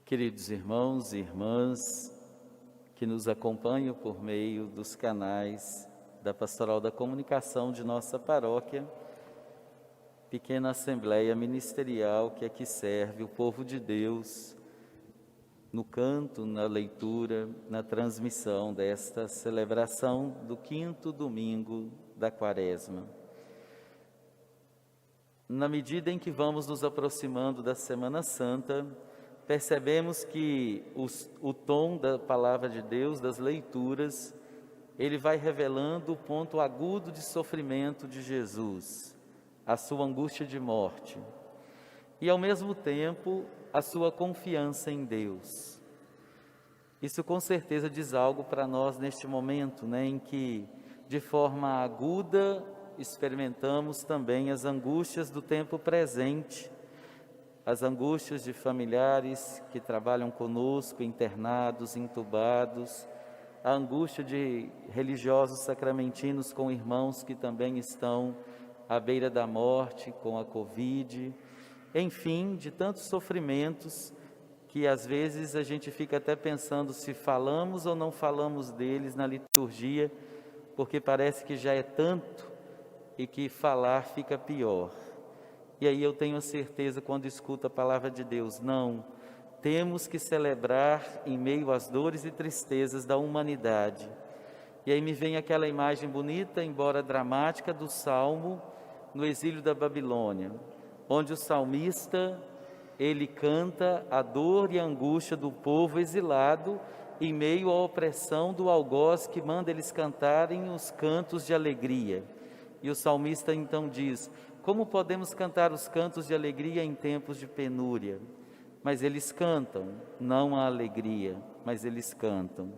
Queridos irmãos e irmãs que nos acompanham por meio dos canais da Pastoral da Comunicação de nossa paróquia, pequena assembleia ministerial que aqui serve o povo de Deus, no canto, na leitura, na transmissão desta celebração do 5º domingo da Quaresma. Na medida em que vamos nos aproximando da Semana Santa, percebemos que o tom da palavra de Deus, das leituras, ele vai revelando o ponto agudo de sofrimento de Jesus, a sua angústia de morte, e ao mesmo tempo a sua confiança em Deus. Isso com certeza diz algo para nós neste momento, em que de forma aguda experimentamos também as angústias do tempo presente, as angústias de familiares que trabalham conosco, internados, entubados, a angústia de religiosos sacramentinos com irmãos que também estão à beira da morte com a Covid, enfim, de tantos sofrimentos que às vezes a gente fica até pensando se falamos ou não falamos deles na liturgia, porque parece que já é tanto e que falar fica pior. E aí eu tenho a certeza, quando escuto a palavra de Deus, não, temos que celebrar em meio às dores e tristezas da humanidade. E aí me vem aquela imagem bonita, embora dramática, do Salmo no exílio da Babilônia, onde o salmista, ele canta a dor e a angústia do povo exilado em meio à opressão do algoz que manda eles cantarem os cantos de alegria. E o salmista então diz: como podemos cantar os cantos de alegria em tempos de penúria? Mas eles cantam, não a alegria, mas eles cantam.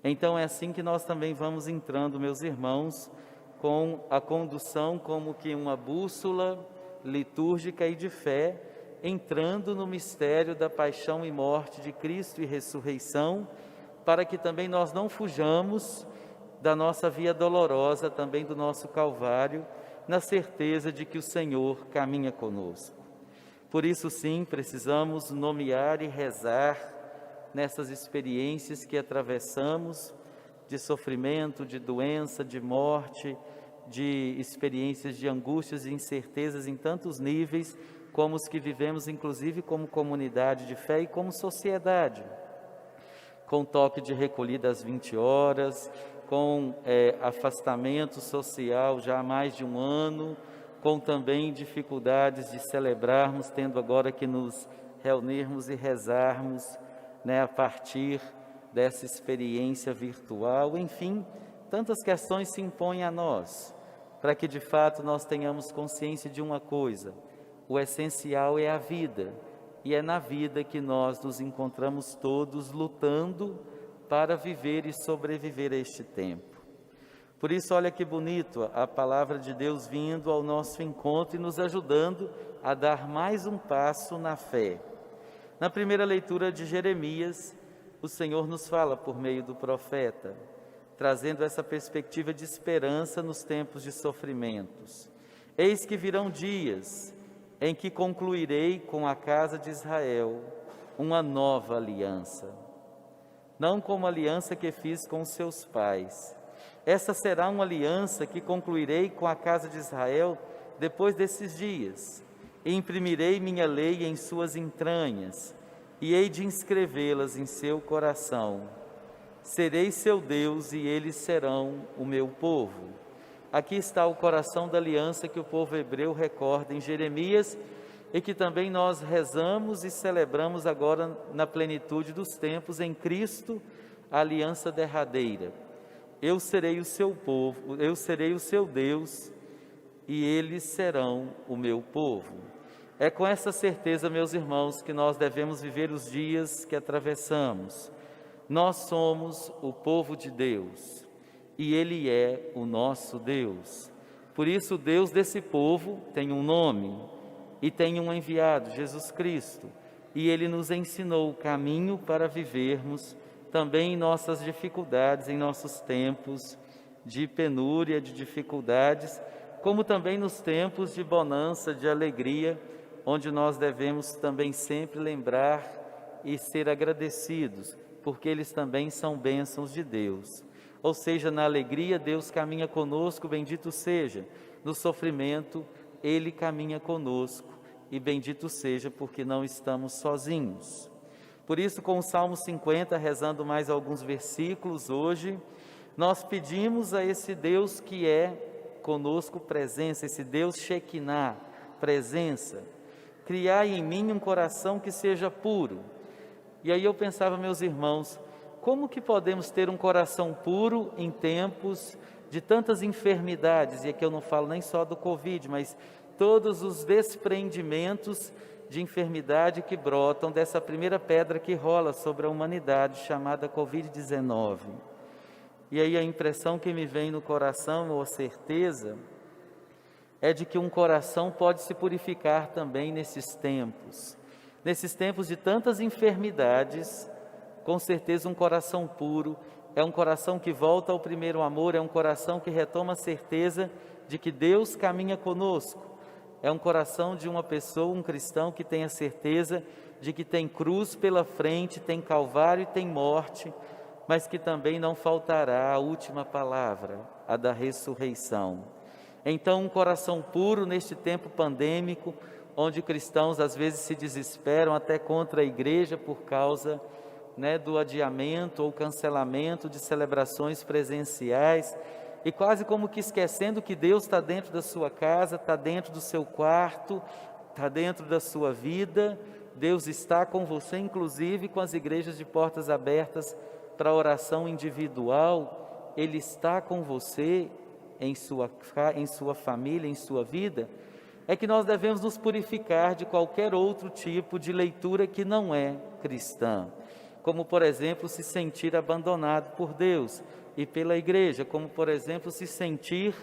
Então é assim que nós também vamos entrando, meus irmãos, com a condução como que uma bússola litúrgica e de fé, entrando no mistério da paixão e morte de Cristo e ressurreição, para que também nós não fujamos da nossa via dolorosa, também do nosso Calvário, na certeza de que o Senhor caminha conosco. Por isso, sim, precisamos nomear e rezar nessas experiências que atravessamos, de sofrimento, de doença, de morte, de experiências de angústias e incertezas em tantos níveis, como os que vivemos, inclusive como comunidade de fé e como sociedade, com toque de recolhida às 20 horas, com afastamento social já há mais de um ano, com também dificuldades de celebrarmos, tendo agora que nos reunirmos e rezarmos, a partir dessa experiência virtual. Enfim, tantas questões se impõem a nós, para que de fato nós tenhamos consciência de uma coisa: o essencial é a vida, e é na vida que nós nos encontramos todos lutando para viver e sobreviver a este tempo. Por isso, olha que bonito a palavra de Deus vindo ao nosso encontro e nos ajudando a dar mais um passo na fé. Na primeira leitura de Jeremias, o Senhor nos fala por meio do profeta, trazendo essa perspectiva de esperança nos tempos de sofrimentos. Eis que virão dias em que concluirei com a casa de Israel uma nova aliança, não como a aliança que fiz com os seus pais. Essa será uma aliança que concluirei com a casa de Israel depois desses dias. E imprimirei minha lei em suas entranhas, e hei de inscrevê-las em seu coração. Serei seu Deus, e eles serão o meu povo. Aqui está o coração da aliança que o povo hebreu recorda em Jeremias, e que também nós rezamos e celebramos agora na plenitude dos tempos em Cristo, a aliança derradeira. Eu serei o seu povo, eu serei o seu Deus, e eles serão o meu povo. É com essa certeza, meus irmãos, que nós devemos viver os dias que atravessamos. Nós somos o povo de Deus, e Ele é o nosso Deus. Por isso, o Deus desse povo tem um nome, e tem um enviado, Jesus Cristo, e Ele nos ensinou o caminho para vivermos também em nossas dificuldades, em nossos tempos de penúria, de dificuldades, como também nos tempos de bonança, de alegria, onde nós devemos também sempre lembrar e ser agradecidos, porque eles também são bênçãos de Deus. Ou seja, na alegria, Deus caminha conosco, bendito seja. No sofrimento, Ele caminha conosco, e bendito seja, porque não estamos sozinhos. Por isso, com o Salmo 50, rezando mais alguns versículos hoje, nós pedimos a esse Deus que é conosco presença, esse Deus Shekinah, presença, criar em mim um coração que seja puro. E aí eu pensava, meus irmãos, como que podemos ter um coração puro em tempos de tantas enfermidades? E aqui eu não falo nem só do Covid, mas todos os desprendimentos de enfermidade que brotam dessa primeira pedra que rola sobre a humanidade, chamada Covid-19. E aí a impressão que me vem no coração, ou a certeza, é de que um coração pode se purificar também nesses tempos. Nesses tempos de tantas enfermidades, com certeza um coração puro é um coração que volta ao primeiro amor, é um coração que retoma a certeza de que Deus caminha conosco. É um coração de uma pessoa, um cristão que tem a certeza de que tem cruz pela frente, tem calvário e tem morte, mas que também não faltará a última palavra, a da ressurreição. Então, um coração puro neste tempo pandêmico, onde cristãos às vezes se desesperam até contra a igreja por causa do adiamento ou cancelamento de celebrações presenciais, e quase como que esquecendo que Deus está dentro da sua casa, está dentro do seu quarto, está dentro da sua vida. Deus está com você, inclusive com as igrejas de portas abertas para oração individual. Ele está com você em sua família, em sua vida. É que nós devemos nos purificar de qualquer outro tipo de leitura que não é cristã, como por exemplo se sentir abandonado por Deus e pela igreja, como por exemplo se sentir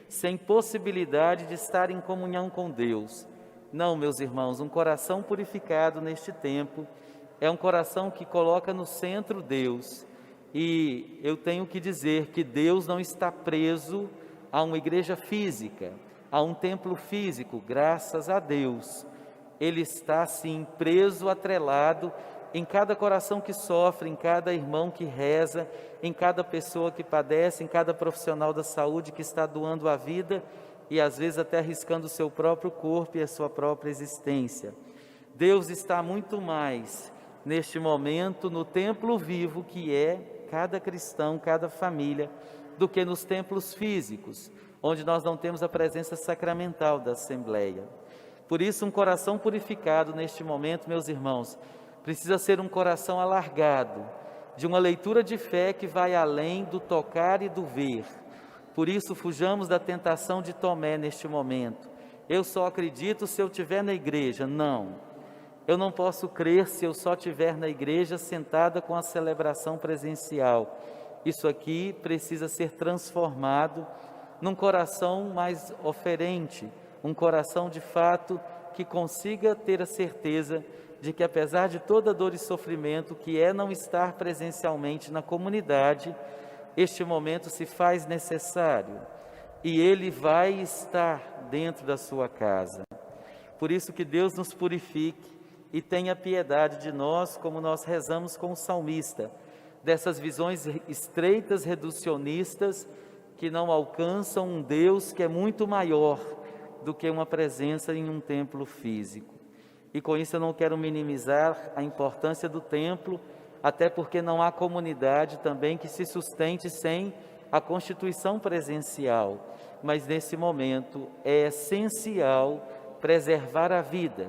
sem possibilidade de estar em comunhão com Deus. Não, meus irmãos, um coração purificado neste tempo é um coração que coloca no centro Deus. E eu tenho que dizer que Deus não está preso a uma igreja física, a um templo físico, graças a Deus. Ele está sim preso, atrelado em cada coração que sofre, em cada irmão que reza, em cada pessoa que padece, em cada profissional da saúde que está doando a vida e às vezes até arriscando o seu próprio corpo e a sua própria existência. Deus está muito mais neste momento no templo vivo que é cada cristão, cada família, do que nos templos físicos, onde nós não temos a presença sacramental da Assembleia. Por isso, um coração purificado neste momento, meus irmãos, precisa ser um coração alargado, de uma leitura de fé que vai além do tocar e do ver. Por isso, fujamos da tentação de Tomé neste momento. Eu só acredito se eu estiver na igreja. Não, eu não posso crer se eu só estiver na igreja sentada com a celebração presencial. Isso aqui precisa ser transformado num coração mais oferente, um coração de fato que consiga ter a certeza de que apesar de toda dor e sofrimento que é não estar presencialmente na comunidade, este momento se faz necessário e ele vai estar dentro da sua casa. Por isso que Deus nos purifique e tenha piedade de nós, como nós rezamos com o salmista, dessas visões estreitas, reducionistas, que não alcançam um Deus que é muito maior do que uma presença em um templo físico. E com isso eu não quero minimizar a importância do templo, até porque não há comunidade também que se sustente sem a constituição presencial. Mas nesse momento é essencial preservar a vida.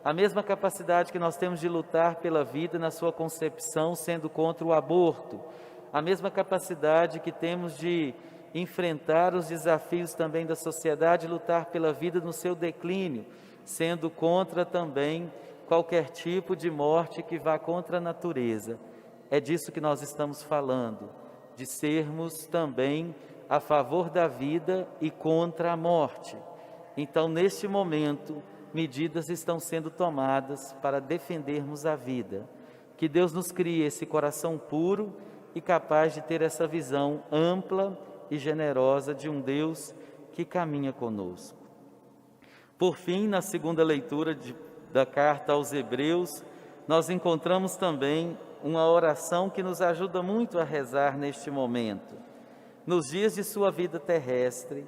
A mesma capacidade que nós temos de lutar pela vida na sua concepção, sendo contra o aborto. A mesma capacidade que temos de enfrentar os desafios também da sociedade, lutar pela vida no seu declínio, sendo contra também qualquer tipo de morte que vá contra a natureza. É disso que nós estamos falando, de sermos também a favor da vida e contra a morte. Então, neste momento, medidas estão sendo tomadas para defendermos a vida. Que Deus nos crie esse coração puro e capaz de ter essa visão ampla e generosa de um Deus que caminha conosco. Por fim, na segunda leitura da carta aos Hebreus, nós encontramos também uma oração que nos ajuda muito a rezar neste momento. Nos dias de sua vida terrestre,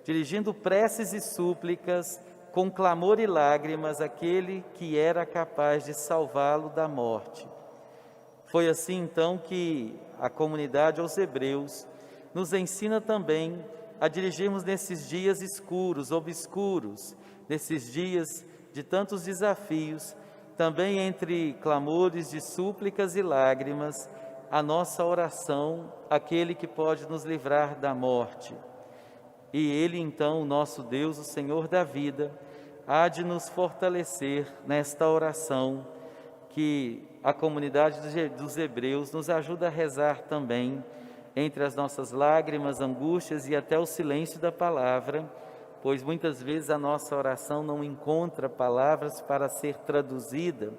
dirigindo preces e súplicas com clamor e lágrimas àquele que era capaz de salvá-lo da morte. Foi assim então que a comunidade aos Hebreus nos ensina também a dirigirmos nesses dias escuros, obscuros, nesses dias de tantos desafios, também entre clamores de súplicas e lágrimas, a nossa oração àquele que pode nos livrar da morte. E Ele então, o nosso Deus, o Senhor da vida, há de nos fortalecer nesta oração que a comunidade dos Hebreus nos ajuda a rezar também, entre as nossas lágrimas, angústias e até o silêncio da palavra, pois muitas vezes a nossa oração não encontra palavras para ser traduzida,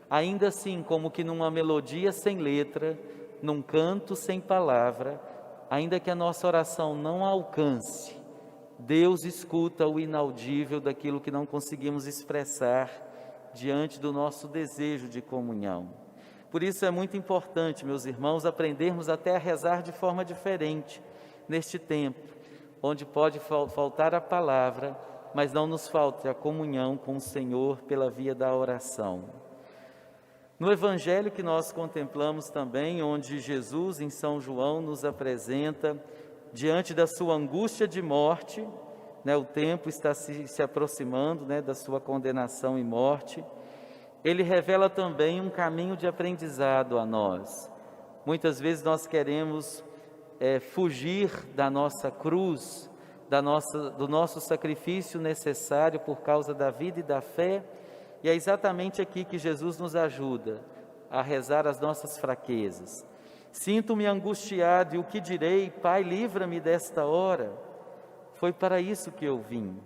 ainda assim como que numa melodia sem letra, num canto sem palavra, ainda que a nossa oração não alcance, Deus escuta o inaudível daquilo que não conseguimos expressar diante do nosso desejo de comunhão. Por isso é muito importante, meus irmãos, aprendermos até a rezar de forma diferente neste tempo, onde pode faltar a palavra, mas não nos falte a comunhão com o Senhor pela via da oração. No Evangelho que nós contemplamos também, onde Jesus, em São João, nos apresenta, diante da sua angústia de morte, o tempo está se aproximando da sua condenação e morte, ele revela também um caminho de aprendizado a nós. Muitas vezes nós queremos fugir da nossa cruz, do nosso sacrifício necessário por causa da vida e da fé, e é exatamente aqui que Jesus nos ajuda a rezar as nossas fraquezas. Sinto-me angustiado, e o que direi? Pai, livra-me desta hora. Foi para isso que eu vim.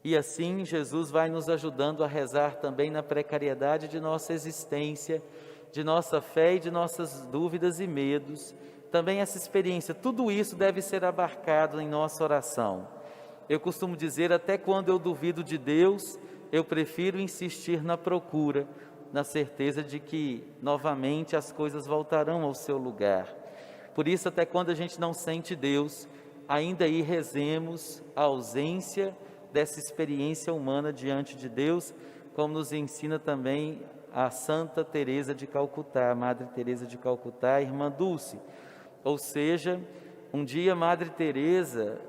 E assim Jesus vai nos ajudando a rezar também na precariedade de nossa existência, de nossa fé e de nossas dúvidas e medos. Também essa experiência, tudo isso deve ser abarcado em nossa oração. Eu costumo dizer, até quando eu duvido de Deus, eu prefiro insistir na procura, na certeza de que novamente as coisas voltarão ao seu lugar. Por isso, até quando a gente não sente Deus, ainda aí rezemos a ausência dessa experiência humana diante de Deus, como nos ensina também a Santa Teresa de Calcutá, a Madre Teresa de Calcutá, irmã Dulce. Ou seja, um dia Madre Teresa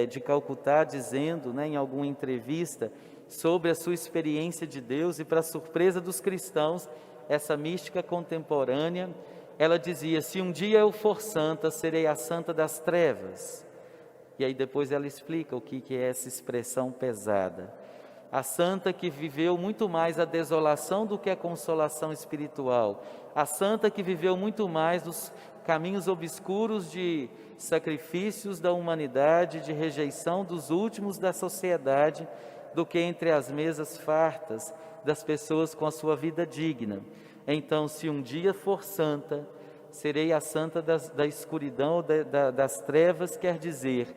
de Calcutá dizendo, em alguma entrevista, sobre a sua experiência de Deus, e para surpresa dos cristãos, essa mística contemporânea, ela dizia: se um dia eu for santa, serei a santa das trevas. E aí depois ela explica o que é essa expressão pesada. A santa que viveu muito mais a desolação do que a consolação espiritual. A santa que viveu muito mais nos caminhos obscuros de sacrifícios da humanidade, de rejeição dos últimos da sociedade, do que entre as mesas fartas das pessoas com a sua vida digna. Então, se um dia for santa, serei a santa da escuridão, das trevas, quer dizer,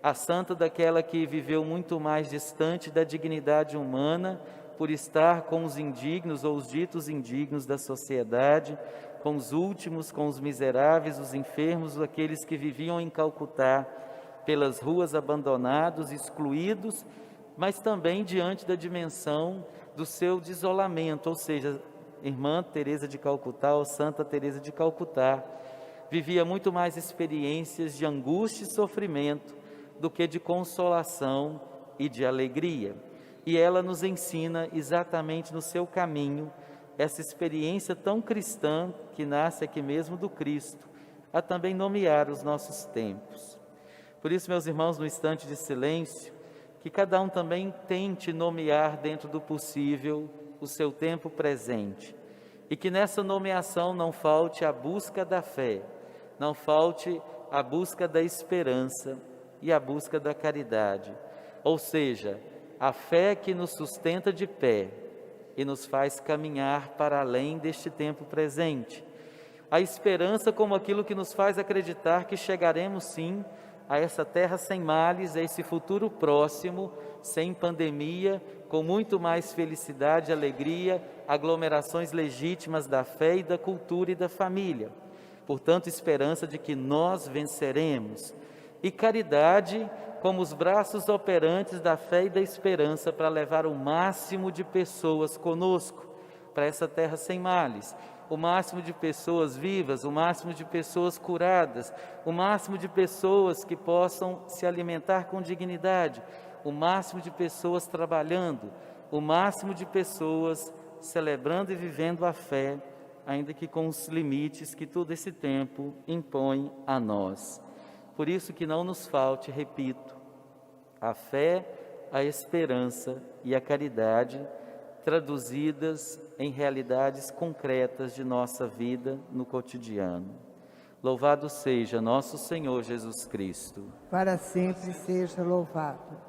a santa daquela que viveu muito mais distante da dignidade humana, por estar com os indignos ou os ditos indignos da sociedade, com os últimos, com os miseráveis, os enfermos, aqueles que viviam em Calcutá, pelas ruas abandonados, excluídos, mas também diante da dimensão do seu isolamento, ou seja, irmã Teresa de Calcutá, ou Santa Teresa de Calcutá, vivia muito mais experiências de angústia e sofrimento do que de consolação e de alegria. E ela nos ensina exatamente no seu caminho essa experiência tão cristã que nasce aqui mesmo do Cristo, a também nomear os nossos tempos. Por isso, meus irmãos, no instante de silêncio, que cada um também tente nomear dentro do possível o seu tempo presente, e que nessa nomeação não falte a busca da fé, não falte a busca da esperança e a busca da caridade, ou seja, a fé que nos sustenta de pé e nos faz caminhar para além deste tempo presente, a esperança como aquilo que nos faz acreditar que chegaremos sim a essa terra sem males, a esse futuro próximo, sem pandemia, com muito mais felicidade, alegria, aglomerações legítimas da fé e da cultura e da família. Portanto, esperança de que nós venceremos. E caridade como os braços operantes da fé e da esperança para levar o máximo de pessoas conosco para essa terra sem males. O máximo de pessoas vivas, o máximo de pessoas curadas, o máximo de pessoas que possam se alimentar com dignidade, o máximo de pessoas trabalhando, o máximo de pessoas celebrando e vivendo a fé, ainda que com os limites que todo esse tempo impõe a nós. Por isso que não nos falte, repito, a fé, a esperança e a caridade, traduzidas em realidades concretas de nossa vida no cotidiano. Louvado seja nosso Senhor Jesus Cristo. Para sempre seja louvado.